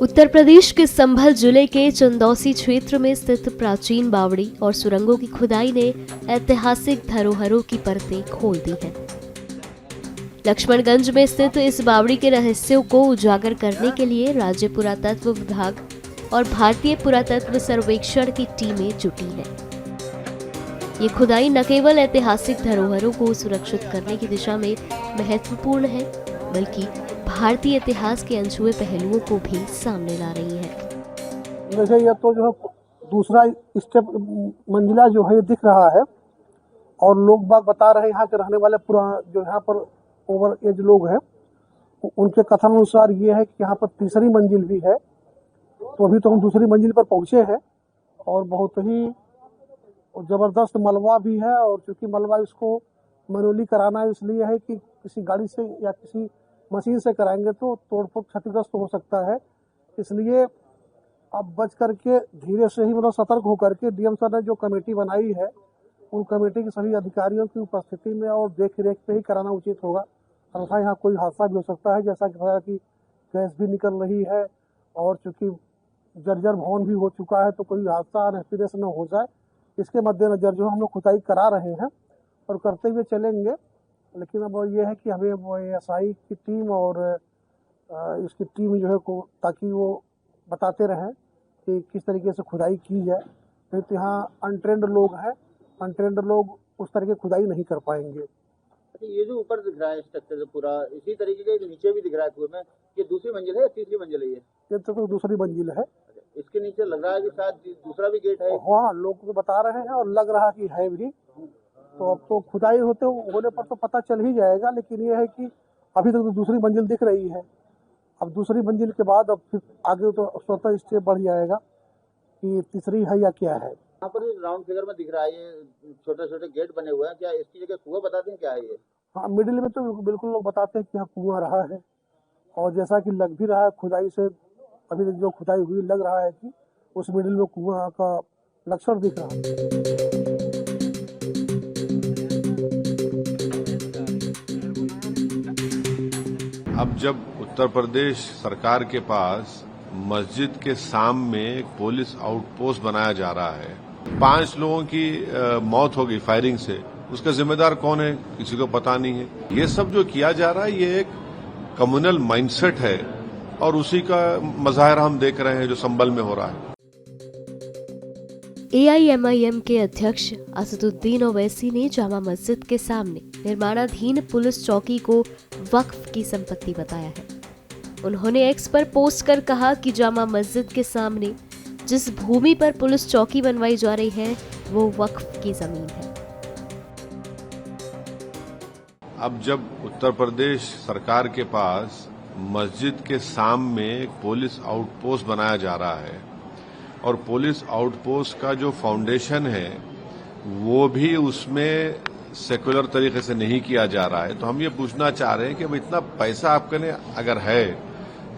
उत्तर प्रदेश के संभल जिले के चंदौसी क्षेत्र में स्थित प्राचीन बावड़ी और सुरंगों की खुदाई ने ऐतिहासिक धरोहरों की परतें खोल दी हैं। लक्ष्मणगंज में स्थित इस बावड़ी के रहस्यों को उजागर करने के लिए राज्य पुरातत्व विभाग और भारतीय पुरातत्व सर्वेक्षण की टीमें जुटी हैं। ये खुदाई न केवल ऐतिहासिक धरोहरों को सुरक्षित करने की दिशा में महत्वपूर्ण है, बल्कि भारतीय इतिहास के अनछुए पहलुओं को भी सामने ला रही है। वैसे ये तो जो है दूसरा स्टेप मंजिला जो है दिख रहा है और लोग बाग बता रहे हैं, यहाँ के रहने वाले जो यहाँ पर ओवर एज लोग हैं उनके कथन अनुसार ये है कि यहाँ पर तीसरी मंजिल भी है। तो अभी तो हम दूसरी मंजिल पर पहुंचे हैं और बहुत ही जबरदस्त मलबा भी है। और चूंकि मलबा इसको मैनुअली कराना इसलिए है कि किसी गाड़ी से या किसी मशीन से कराएंगे तो तोड़फोड़ क्षतिग्रस्त हो सकता है, इसलिए अब बच करके धीरे से ही सतर्क होकर के डीएम सर ने जो कमेटी बनाई है उन कमेटी के सभी अधिकारियों की उपस्थिति में और देख रेख पे ही कराना उचित होगा। अन्यथा यहाँ कोई हादसा भी हो सकता है, जैसा कि गैस भी निकल रही है और चूंकि जर्जर भवन भी हो चुका है तो कोई हादसा अनएक्सपीरियंस न हो जाए, इसके मद्देनजर जो हम लोग खुदाई करा रहे हैं और करते हुए चलेंगे। लेकिन अब ये है कि हमें एएसआई की टीम और इसकी टीम जो है ताकि वो बताते रहें कि किस तरीके से खुदाई की जाए, नहीं तो यहाँ अनट्रेंड लोग हैं, अनट्रेंड लोग उस तरह की खुदाई नहीं कर पाएंगे। ये जो ऊपर दिख रहा है स्ट्रक्चर पूरा इसी तरीके के नीचे भी दिख रहा है कुएं में, ये दूसरी मंजिल है या तीसरी मंजिल है? ये तो दूसरी मंजिल है। इसके नीचे लग रहा है कि शायद दूसरा भी गेट है। हाँ, लोग तो बता रहे हैं और लग रहा कि है भी। तो अब तो खुदाई होने पर तो पता चल ही जाएगा, लेकिन ये है कि अभी तक तो दूसरी मंजिल दिख रही है। अब दूसरी मंजिल के बाद अब फिर आगे तो स्वतः स्टेप बढ़ जाएगा कि तीसरी है या क्या है। यहाँ पर राउंड फिगर में दिख रहा है ये छोटे छोटे गेट बने हुए हैं, क्या इसकी जगह कुआं बताते हैं क्या है ये? हाँ, मिडिल में तो बिल्कुल लोग बताते हैं कि यहाँ कुआं रहा है और जैसा कि लग भी रहा है खुदाई से, अभी तक जो खुदाई हुई लग रहा है कि उस मिडिल में कुआं का लक्षण दिख रहा है। अब जब उत्तर प्रदेश सरकार के पास मस्जिद के सामने एक पुलिस आउटपोस्ट बनाया जा रहा है, 5 लोगों की मौत हो गई फायरिंग से, उसका जिम्मेदार कौन है किसी को पता नहीं है। ये सब जो किया जा रहा है ये एक कम्युनल माइंडसेट है और उसी का मजाहिरा हम देख रहे हैं जो संभल में हो रहा है। AIMIM के अध्यक्ष असदुद्दीन ओवैसी ने जामा मस्जिद के सामने निर्माणाधीन पुलिस चौकी को वक्फ की संपत्ति बताया है। उन्होंने एक्स पर पोस्ट कर कहा कि जामा मस्जिद के सामने जिस भूमि पर पुलिस चौकी बनवाई जा रही है वो वक्फ की जमीन है। अब जब उत्तर प्रदेश सरकार के पास मस्जिद के सामने एक पुलिस आउटपोस्ट बनाया जा रहा है और पुलिस आउटपोस्ट का जो फाउंडेशन है वो भी उसमें सेकुलर तरीके से नहीं किया जा रहा है, तो हम ये पूछना चाह रहे हैं कि अब इतना पैसा आपके अगर है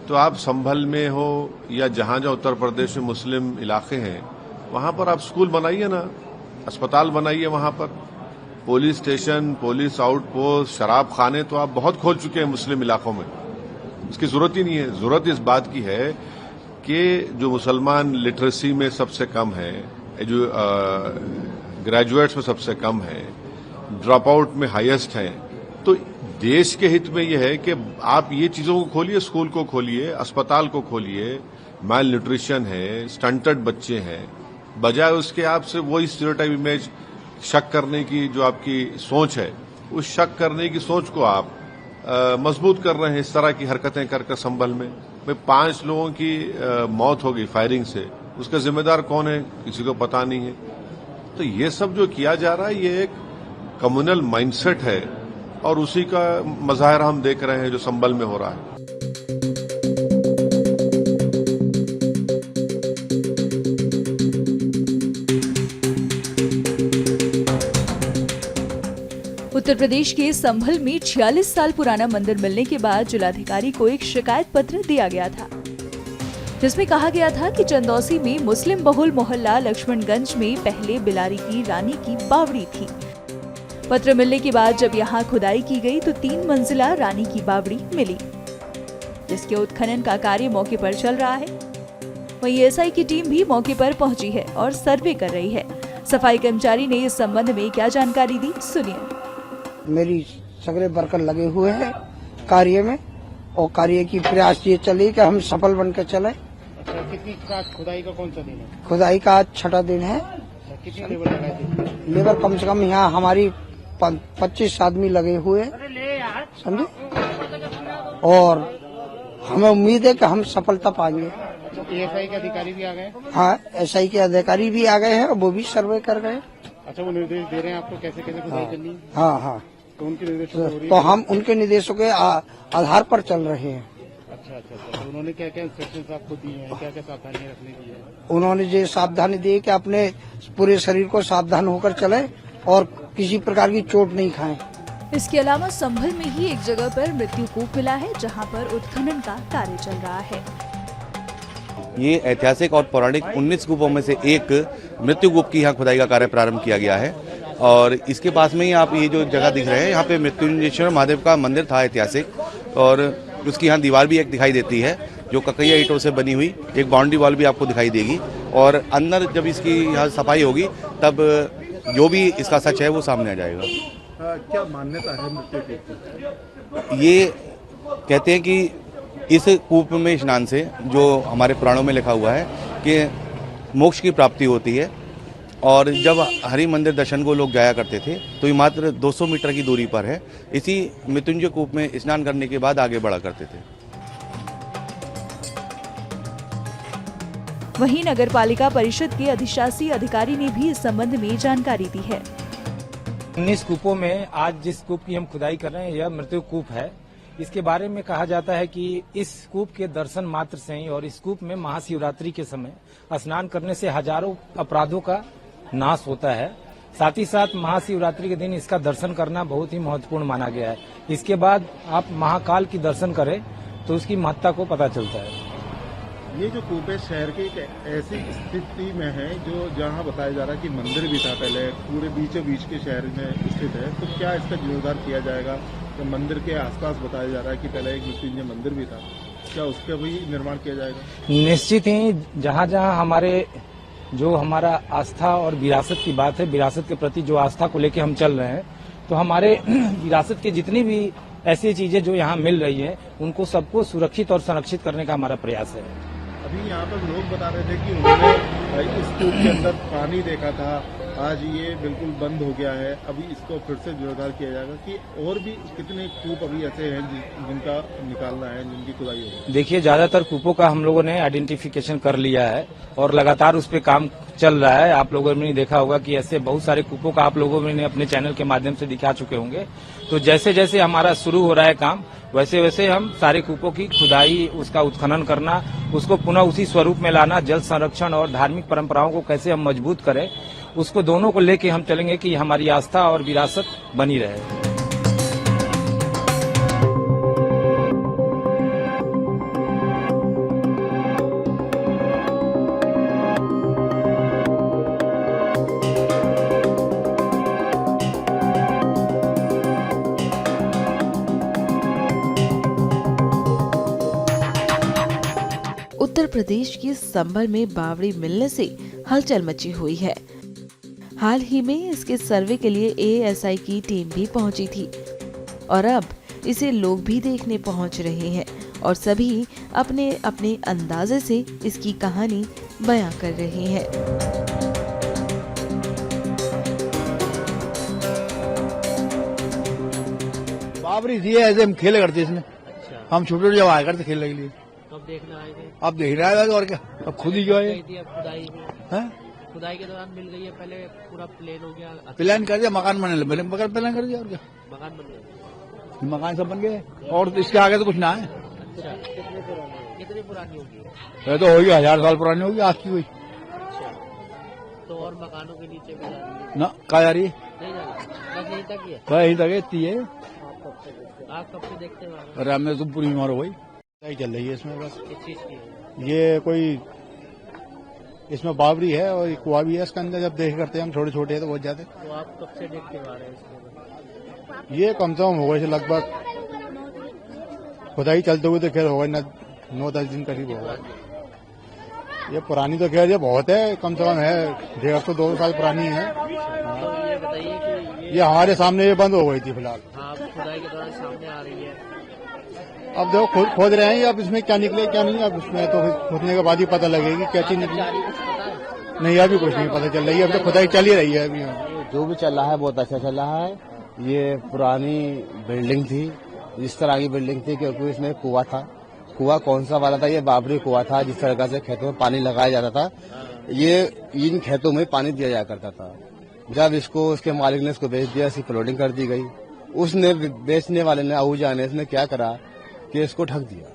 तो आप संभल में हो या जहां जहां उत्तर प्रदेश में मुस्लिम इलाके हैं वहां पर आप स्कूल बनाइए ना, अस्पताल बनाइए, वहां पर पुलिस स्टेशन, पुलिस आउटपोस्ट, शराब खाने तो आप बहुत खोल चुके हैं मुस्लिम इलाकों में, इसकी जरूरत ही नहीं है। जरूरत इस बात की है कि जो मुसलमान लिटरेसी में सबसे कम है, जो ग्रेजुएट्स में सबसे कम है, ड्रॉप आउट में हाईएस्ट है, तो देश के हित में यह है कि आप ये चीजों को खोलिए, स्कूल को खोलिए, अस्पताल को खोलिए। माल न्यूट्रिशन है, स्टंटेड बच्चे हैं, बजाय उसके आपसे वही स्टीरियोटाइप इमेज शक करने की जो आपकी सोच है, उस शक करने की सोच को आप मजबूत कर रहे हैं इस तरह की हरकतें कर संभल में। 5 लोगों की मौत हो गई फायरिंग से, उसका जिम्मेदार कौन है किसी को पता नहीं है। तो ये सब जो किया जा रहा है ये एक कम्युनल माइंडसेट है और उसी का मजाहिरा हम देख रहे हैं जो संभल में हो रहा है। उत्तर प्रदेश के संभल में 46 साल पुराना मंदिर मिलने के बाद जिलाधिकारी को एक शिकायत पत्र दिया गया था, जिसमें कहा गया था कि चंदौसी में मुस्लिम बहुल मोहल्ला लक्ष्मणगंज में पहले बिलारी की रानी की बावड़ी थी। पत्र मिलने के बाद जब यहां खुदाई की गई तो 3 मंजिला रानी की बावड़ी मिली। जिसके उत्खनन का कार्य मौके पर चल रहा है। वहीं एएसआई की टीम भी मौके पर पहुंची है और सर्वे कर रही है। सफाई कर्मचारी ने इस संबंध में क्या जानकारी दी, सुनिए। मेरी सगरे वर्कर लगे हुए हैं कार्य में और कार्य की प्रयास ये चली कि हम सफल बनकर चले। अच्छा, कितनी खुदाई का कौन सा दिन है? खुदाई का आज 6ठा दिन है। कितनी लेबर लगाई थी? लेबर कम से कम यहाँ हमारी 25 आदमी लगे हुए समझे, और हमें उम्मीद है कि हम सफलता पाएंगे। एएसआई के अधिकारी भी आ गए? हाँ, एसआई के अधिकारी भी आ गए हैं और वो भी सर्वे कर गए। अच्छा, वो निर्देश दे रहे हैं आपको कैसे कैसे खुदाई करनी है? हाँ हाँ, तो उनके निर्देशों पर हो रही तो है? हम उनके निर्देशों के आधार पर चल रहे हैं। अच्छा, तो उन्होंने क्या क्या इंस्ट्रक्शंस आपको दिए हैं, क्या क्या सावधानियां रखने की है? उन्होंने ये सावधानी दी कि अपने पूरे शरीर को सावधान होकर चले और किसी प्रकार की चोट नहीं खाएं। इसके अलावा संभल में ही एक जगह पर मृत्यु कूप मिला है, जहां पर उत्खनन का कार्य चल रहा है। ये ऐतिहासिक और पौराणिक 19 कूपों में से एक मृत्यु कूप की यहाँ खुदाई का कार्य प्रारंभ किया गया है। और इसके पास में ही आप ये जो जगह दिख रहे हैं, यहाँ पे मृत्युंजयेश्वर महादेव का मंदिर था ऐतिहासिक, और उसकी यहाँ दीवार भी एक दिखाई देती है जो ककैया ईंटों से बनी हुई। एक बाउंड्री वॉल भी आपको दिखाई देगी, और अंदर जब इसकी यहाँ सफाई होगी तब जो भी इसका सच है वो सामने आ जाएगा। क्या मान्यता है मृत्यु कूप की? ये कहते हैं कि इस कूप में स्नान से, जो हमारे पुराणों में लिखा हुआ है कि मोक्ष की प्राप्ति होती है, और जब हरि मंदिर दर्शन को लोग जाया करते थे तो ये मात्र 200 मीटर की दूरी पर है। इसी मृत्युंजय कूप में स्नान करने के बाद आगे बढ़ा करते थे। वहीं नगर पालिका परिषद के अधिशासी अधिकारी ने भी इस संबंध में जानकारी दी है। 19 कूपों में आज जिस कूप की हम खुदाई कर रहे हैं यह मृत्यु कूप है। इसके बारे में कहा जाता है कि इस कूप के दर्शन मात्र से ही और इस कूप में महाशिवरात्रि के समय स्नान करने से हजारों अपराधों का नाश होता है। साथ ही साथ महाशिवरात्रि के दिन इसका दर्शन करना बहुत ही महत्वपूर्ण माना गया है। इसके बाद आप महाकाल की दर्शन करें तो उसकी महत्ता को पता चलता है। ये जो कूप है शहर की एक ऐसी स्थिति में है जो जहाँ बताया जा रहा है कि मंदिर भी था पहले, पूरे बीचों बीच के शहर में स्थित है, तो क्या इसका जीर्णोद्धार किया जाएगा? तो मंदिर के आसपास बताया जा रहा है कि पहले एक मृत्युंजय मंदिर भी था, क्या उसका भी निर्माण किया जाएगा? निश्चित ही जहाँ जहाँ हमारा आस्था और विरासत की बात है, विरासत के प्रति जो आस्था को लेकर हम चल रहे हैं, तो हमारे विरासत के जितनी भी ऐसी चीजें जो यहाँ मिल रही है उनको सबको सुरक्षित और संरक्षित करने का हमारा प्रयास है। अभी यहाँ पर लोग बता रहे थे कि उन्होंने इस कूप के अंदर पानी देखा था, आज ये बिल्कुल बंद हो गया है, अभी इसको फिर से जीर्णोद्धार किया जाएगा कि और भी कितने कूप अभी ऐसे हैं जिनका निकालना है, जिनकी खुदाई होगी? देखिए, ज्यादातर कूपों का हम लोगों ने आइडेंटिफिकेशन कर लिया है और लगातार उस पर काम चल रहा है। आप लोगों ने देखा होगा कि ऐसे बहुत सारे कूपों का आप लोगों ने अपने चैनल के माध्यम से दिखा चुके होंगे। तो जैसे जैसे हमारा शुरू हो रहा है काम, वैसे वैसे हम सारे कूपों की खुदाई, उसका उत्खनन करना, उसको पुनः उसी स्वरूप में लाना, जल संरक्षण और धार्मिक परंपराओं को कैसे हम मजबूत करें, उसको दोनों को लेके हम चलेंगे कि हमारी आस्था और विरासत बनी रहे। उत्तर प्रदेश के संभल में बावड़ी मिलने से हलचल मची हुई है। हाल ही में इसके सर्वे के लिए एएसआई की टीम भी पहुंची थी और अब इसे लोग भी देखने पहुंच रहे हैं और सभी अपने अपने अंदाजे से इसकी कहानी बयां कर रहे हैं। बाबरी थी ऐसे हम खेले करते इसमें। हम छोटे छोटे जब आया करते खेलने के लिए। कब देखना आए थे? अब देख रहा है और क्या, अब खुद ही जो है खुदाई के दौरान मिल गई है। पहले पूरा प्लान हो गया, प्लान कर दिया, मकान बनने लगे, मकान प्लान कर दिया और क्या, मकान बन गया, मकान सब बन गए और इसके आगे तो कुछ ना है। अच्छा, कितनी पुरानी होगी? ये तो होगी 1000 साल पुरानी होगी आज की कोई। अच्छा, तो और मकानों के नीचे भी जा रही है? ना कहा जा रही है, नहीं जा रही, बस यहीं तक ही है। बस यहीं तक इतनी है। आप कब से देखते हैं? अरे हमने तुम पूरी उम्र हो गई चल रही है इसमें। बस किस चीज की? ये कोई इसमें बावरी है और कुआ भी है इसके अंदर। जब देख करते हैं हम छोटे छोटे हैं तो बहुत ज्यादा। तो आप कब से देखते आ रहे हैं इसके? ये कम से कम हो गए लगभग खुदाई चलते हुए तो खैर होगा ना 9-10 दिन करीब होगा। ये पुरानी तो खैर ये बहुत है, कम से कम है 150-200 साल पुरानी है। तो ये बताइए कि ये हमारे सामने ये बंद हो गई थी फिलहाल। हाँ खुदाई के दौरान सामने आ रही है। अब देखो खोद रहे हैं, अब इसमें क्या निकले क्या नहीं, अब इसमें तो खोदने के बाद ही पता लगेगी क्या चीज निकली। नहीं अभी कुछ नहीं पता चल रही है, अब तो खुदाई चल ही रही है अभी। जो भी चल रहा है बहुत अच्छा चल रहा है। ये पुरानी बिल्डिंग थी, इस तरह की बिल्डिंग थी क्योंकि इसमें कुआं था। कुआं कौन सा वाला था? ये बाबरी कुआं था, जिस तरह से खेतों में पानी लगाया जाता था। ये इन खेतों में पानी दिया जाया करता था। जब इसको उसके मालिक ने इसको बेच दिया, इसकी प्लॉटिंग कर दी गई। उसने बेचने वाले ने आहूजा ने इसने क्या करा कि इसको ढक दिया।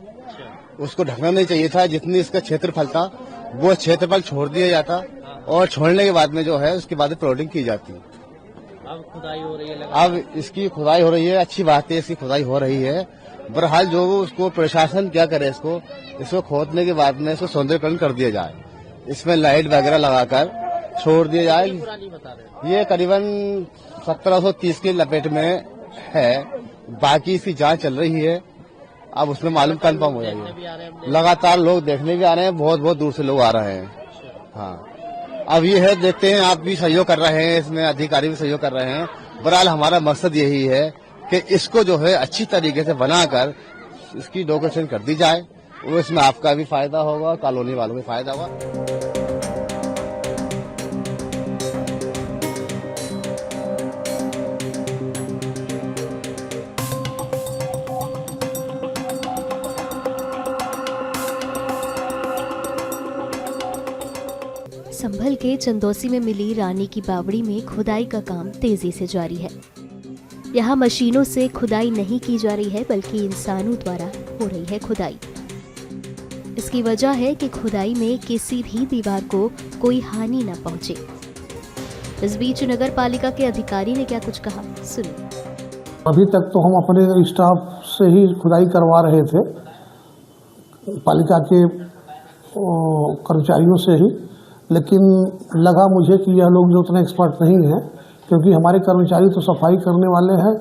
उसको ढकना नहीं चाहिए था। जितनी इसका क्षेत्रफल था वो क्षेत्रफल छोड़ दिया जाता और छोड़ने के बाद में जो है उसके बाद प्लॉटिंग की जाती। अब खुदाई हो रही है, अब इसकी खुदाई हो रही है, अच्छी बात है, इसकी खुदाई हो रही है। बहरहाल जो उसको प्रशासन क्या करे, इसको खोदने के बाद में इसको सौंदर्यकरण कर दिया जाए, इसमें लाइट वगैरह लगाकर छोड़ दिया जाए। ये करीबन 1730 की लपेट में है, बाकी इसकी जांच चल रही है। अब उसमें मालूम कंफर्म हो जाएगी। लगातार लोग देखने भी आ रहे हैं, बहुत बहुत दूर से लोग आ रहे हैं। हाँ अब ये है, देखते हैं, आप भी सहयोग कर रहे हैं, इसमें अधिकारी भी सहयोग कर रहे हैं। बहरहाल हमारा मकसद यही है कि इसको जो है अच्छी तरीके से बनाकर इसकी डेकोरेशन कर दी जाए। वो इसमें आपका भी फायदा होगा, कॉलोनी वालों को फायदा होगा। संभल के चंदौसी में मिली रानी की बावड़ी में खुदाई का काम तेजी से जारी है। यहाँ मशीनों से खुदाई नहीं की जा रही है, बल्कि इंसानों द्वारा हो रही है खुदाई। इसकी वजह है कि खुदाई में किसी भी दीवार को कोई हानि न पहुंचे। इस बीच नगर पालिका के अधिकारी ने क्या कुछ कहा, सुनिए। अभी तक तो हम अपने स्टाफ से ही खुदाई करवा रहे थे, पालिका के कर्मचारियों से ही, लेकिन लगा मुझे कि यह लोग जो उतने एक्सपर्ट नहीं हैं, क्योंकि हमारे कर्मचारी तो सफाई करने वाले हैं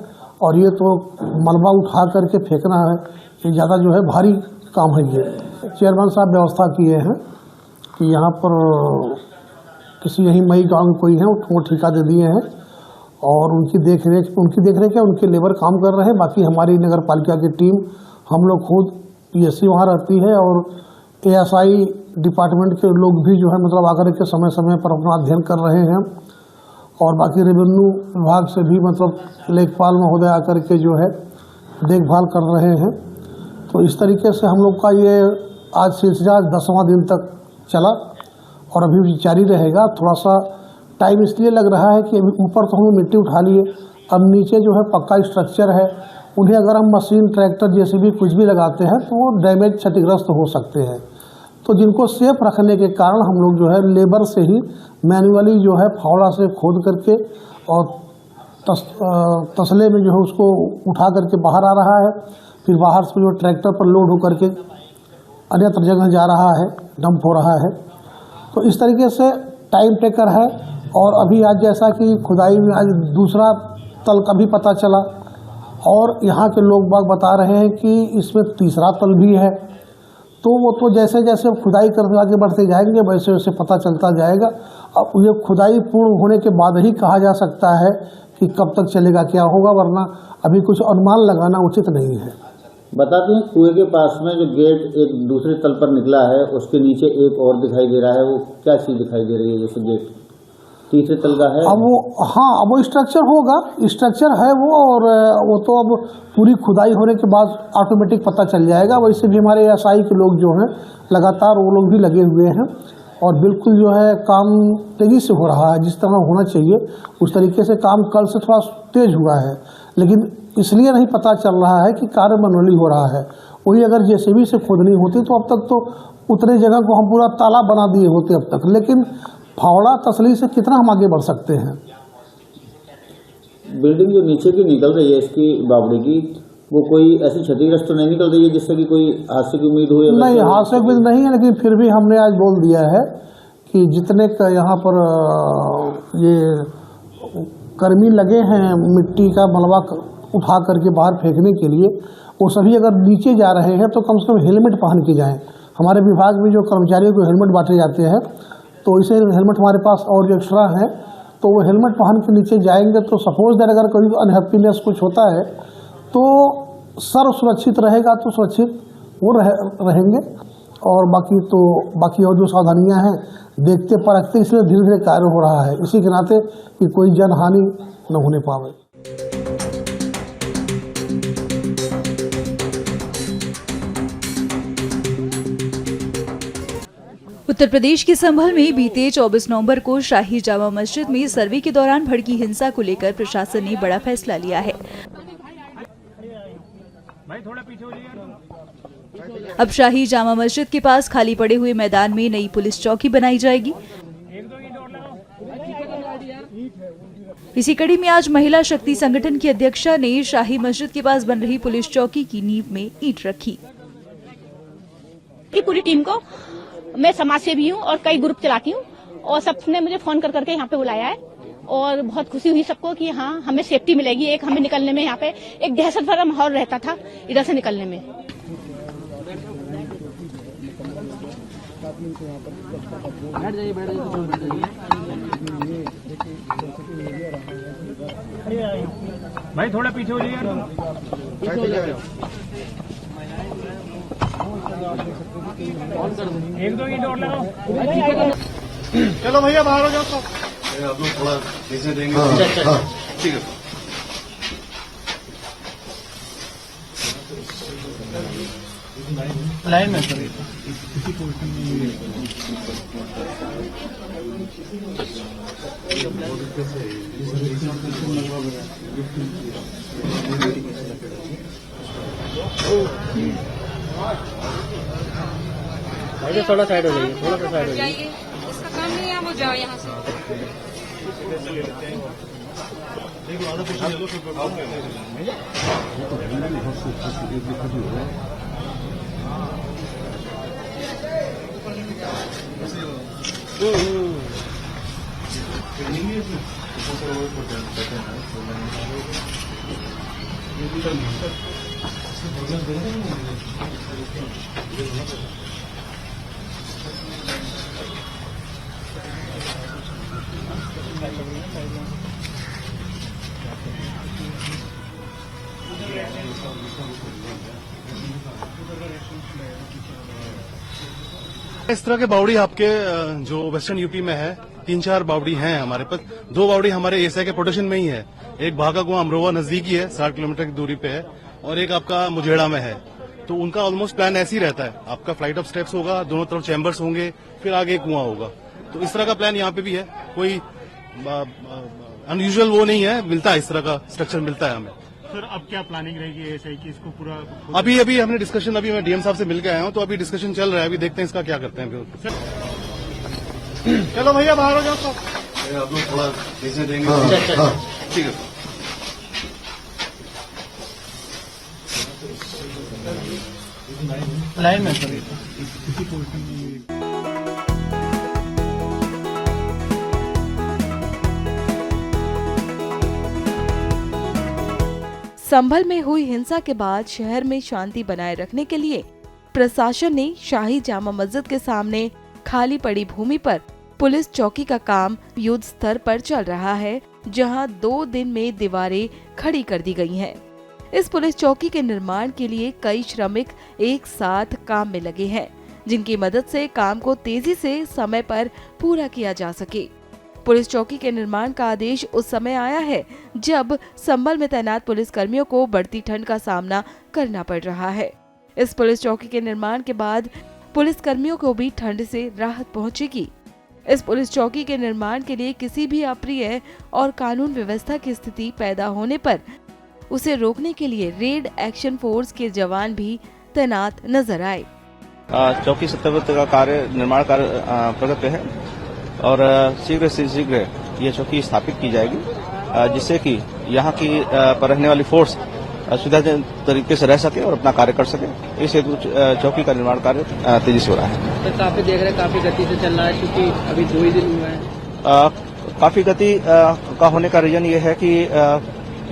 और ये तो मलबा उठा करके फेंकना है, ये ज़्यादा जो है भारी काम है। ये चेयरमैन साहब व्यवस्था किए हैं कि यहाँ पर किसी यही मई गांव कोई है, वो ठेका दे दिए हैं और उनकी देख रेख है, उनके लेबर काम कर रहे हैं। बाकी हमारी नगर पालिका की टीम, हम लोग खुद पीएससी वहाँ रहती है और एएसआई डिपार्टमेंट के लोग भी जो है मतलब आकर के समय समय पर अपना अध्ययन कर रहे हैं और बाकी रेवेन्यू विभाग से भी मतलब लेखपाल महोदय आकर के जो है देखभाल कर रहे हैं। तो इस तरीके से हम लोग का ये आज सिलसिला 10वां दिन तक चला और अभी भी जारी रहेगा। थोड़ा सा टाइम इसलिए लग रहा है कि अभी ऊपर तो हम मिट्टी उठा लिए, अब नीचे जो है पक्का स्ट्रक्चर है, उन्हें अगर हम मशीन, ट्रैक्टर जैसे भी कुछ भी लगाते हैं तो वो डैमेज, क्षतिग्रस्त हो सकते हैं। तो जिनको सेफ रखने के कारण हम लोग जो है लेबर से ही मैन्युअली जो है फावड़ा से खोद करके और तसले में जो है उसको उठा करके बाहर आ रहा है, फिर बाहर से जो ट्रैक्टर पर लोड होकर के अन्यत्र जगह जा रहा है, डंप हो रहा है। तो इस तरीके से टाइम टेकर है। और अभी आज जैसा कि खुदाई में आज दूसरा तल का भी पता चला और यहाँ के लोग बाग बता रहे हैं कि इसमें तीसरा तल भी है। तो वो तो जैसे जैसे खुदाई करते आगे बढ़ते जाएंगे वैसे वैसे पता चलता जाएगा। अब ये खुदाई पूर्ण होने के बाद ही कहा जा सकता है कि कब तक चलेगा, क्या होगा, वरना अभी कुछ अनुमान लगाना उचित नहीं है। बताते हैं कुएं के पास में जो गेट एक दूसरे तल पर निकला है, उसके नीचे एक और दिखाई दे रहा है, वो क्या चीज दिखाई दे रही है? जैसे गेट तीसरे तल का है। अब वो, हाँ, अब वो स्ट्रक्चर होगा, स्ट्रक्चर है वो, और वो तो अब पूरी खुदाई होने के बाद ऑटोमेटिक पता चल जाएगा। वैसे भी हमारे एएसआई के लोग जो हैं लगातार वो लोग भी लगे हुए हैं और बिल्कुल जो है काम तेजी से हो रहा है, जिस तरह होना चाहिए उस तरीके से काम कल से थोड़ा तेज हुआ है, लेकिन इसलिए नहीं पता चल रहा है कि कार्य मैनुअली हो रहा है। वही अगर जेसीबी से खोदनी होती तो अब तक तो उतने जगह को हम पूरा तालाब बना दिए होते अब तक, लेकिन फावड़ा तसली से कितना हम आगे बढ़ सकते हैं। बिल्डिंग जो नीचे की निकल रही है इसकी बावड़ी की, वो कोई ऐसी क्षतिग्रस्त तो नहीं निकल रही है जिससे कि कोई हादसे की उम्मीद हो? नहीं, हादसे की उम्मीद नहीं है, लेकिन फिर भी हमने आज बोल दिया है कि जितने यहाँ पर ये कर्मी लगे हैं मिट्टी का मलबा उठा करके बाहर फेंकने के लिए, वो सभी अगर नीचे जा रहे हैं तो कम से कम हेलमेट पहन के जाएं। हमारे विभाग में जो कर्मचारियों को हेलमेट बांटे जाते हैं तो इसे हेलमेट हमारे पास और जो एक्स्ट्रा है तो वो हेलमेट पहन के नीचे जाएंगे तो सपोज दैट अगर कोई अनहैप्पीनेस कुछ होता है तो सर्व सुरक्षित रहेगा तो सुरक्षित वो रहेंगे। और बाकी और जो सावधानियां हैं देखते परखते इसलिए धीरे धीरे कार्य हो रहा है, इसी के नाते कि कोई जनहानि न होने पावे। उत्तर प्रदेश के संभल में बीते 24 नवंबर को शाही जामा मस्जिद में सर्वे के दौरान भड़की हिंसा को लेकर प्रशासन ने बड़ा फैसला लिया है। अब शाही जामा मस्जिद के पास खाली पड़े हुए मैदान में नई पुलिस चौकी बनाई जाएगी। इसी कड़ी में आज महिला शक्ति संगठन की अध्यक्षा ने शाही मस्जिद के पास बन रही पुलिस चौकी की नींव में ईंट रखी। पूरी टीम को मैं समाज सेवी हूँ और कई ग्रुप चलाती हूँ और सबने मुझे फोन कर करके यहाँ पे बुलाया है और बहुत खुशी हुई सबको कि हाँ हमें सेफ्टी मिलेगी। एक हमें निकलने में यहाँ पे एक दहशत भरा माहौल रहता था इधर से निकलने में। भाई थोड़ा पीछे हो जाइए। एक दो ईंट और लगाओ। चलो भैया बाहर हो जाओ। आप लोग थोड़ा चीजें देंगे। ठीक है। लाइन में थोड़ा साइड हो जाइए, थोड़ा सा साइड हो जाइए। इसका काम नहीं है, वो जाओ यहाँ से। इस तरह के बावड़ी आपके जो वेस्टर्न यूपी में है 3-4 बावड़ी हैं हमारे पास। 2 बावड़ी हमारे एसआई के प्रोटेक्शन में ही है। एक भागा कुआं अमरोहा नजदीकी है, 60 किलोमीटर की दूरी पे है, और एक आपका मुजेड़ा में है। तो उनका ऑलमोस्ट प्लान ऐसे ही रहता है, आपका फ्लाइट ऑफ स्टेप्स होगा, दोनों तरफ चैम्बर्स होंगे, फिर आगे कुआं होगा। तो इस तरह का प्लान यहाँ पे भी है। कोई अनयूजुअल वो नहीं है, मिलता है इस तरह का स्ट्रक्चर मिलता है हमें। सर अब क्या प्लानिंग रहेगी एसआई की इसको पूरा? अभी हमने डिस्कशन, अभी मैं डीएम साहब से मिल के आया हूँ, तो अभी डिस्कशन चल रहा है। अभी देखते हैं इसका क्या करते हैं। चलो भैया बाहर हो जाओ। आप लोग थोड़ा चीजें देंगे। ठीक है। लाइन में संभल में हुई हिंसा के बाद शहर में शांति बनाए रखने के लिए प्रशासन ने शाही जामा मस्जिद के सामने खाली पड़ी भूमि पर पुलिस चौकी का काम युद्ध स्तर पर चल रहा है, जहां 2 दिन में दीवारें खड़ी कर दी गई हैं। इस पुलिस चौकी के निर्माण के लिए कई श्रमिक एक साथ काम में लगे हैं, जिनकी मदद से काम को तेजी से समय पर पूरा किया जा सके। पुलिस चौकी के निर्माण का आदेश उस समय आया है जब संभल में तैनात पुलिस कर्मियों को बढ़ती ठंड का सामना करना पड़ रहा है। इस पुलिस चौकी के निर्माण के बाद पुलिस कर्मियों को भी ठंड से राहत पहुंचेगी। इस पुलिस चौकी के निर्माण के लिए किसी भी अप्रिय और कानून व्यवस्था की स्थिति पैदा होने पर उसे रोकने के लिए रेड एक्शन फोर्स के जवान भी तैनात नजर आए। चौकी सत्यावृत का कार्य, निर्माण कार्य प्रगति है और शीघ्र से शीघ्र ये चौकी स्थापित की जाएगी, जिससे कि यहाँ की पर रहने वाली फोर्स सुविधाजनक तरीके से रह सके और अपना कार्य कर सके। इस हेतु चौकी का निर्माण कार्य तेजी से हो रहा है। तो काफी देख रहे, काफी गति से चल रहा है, क्योंकि अभी 2 ही दिन हुए हैं। काफी गति का होने का रीजन ये है कि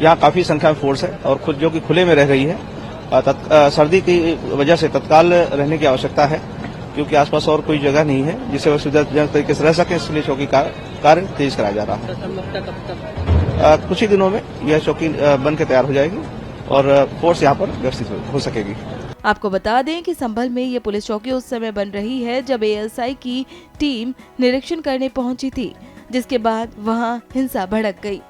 यहाँ काफी संख्या में फोर्स है और खुद जो कि खुले में रह रही है, सर्दी की वजह से तत्काल रहने की आवश्यकता है, क्योंकि आसपास और कोई जगह नहीं है जिससे वह सुविधाजनक तरीके से रह सके। इसलिए चौकी का कार्य तेज कराया जा रहा है। कुछ ही दिनों में यह चौकी बन के तैयार हो जाएगी और फोर्स यहाँ पर व्यवस्थित हो सकेगी। आपको बता दें कि संभल में ये पुलिस चौकी उस समय बन रही है जब एएसआई की टीम निरीक्षण करने पहुंची थी, जिसके बाद वहां हिंसा भड़क गई।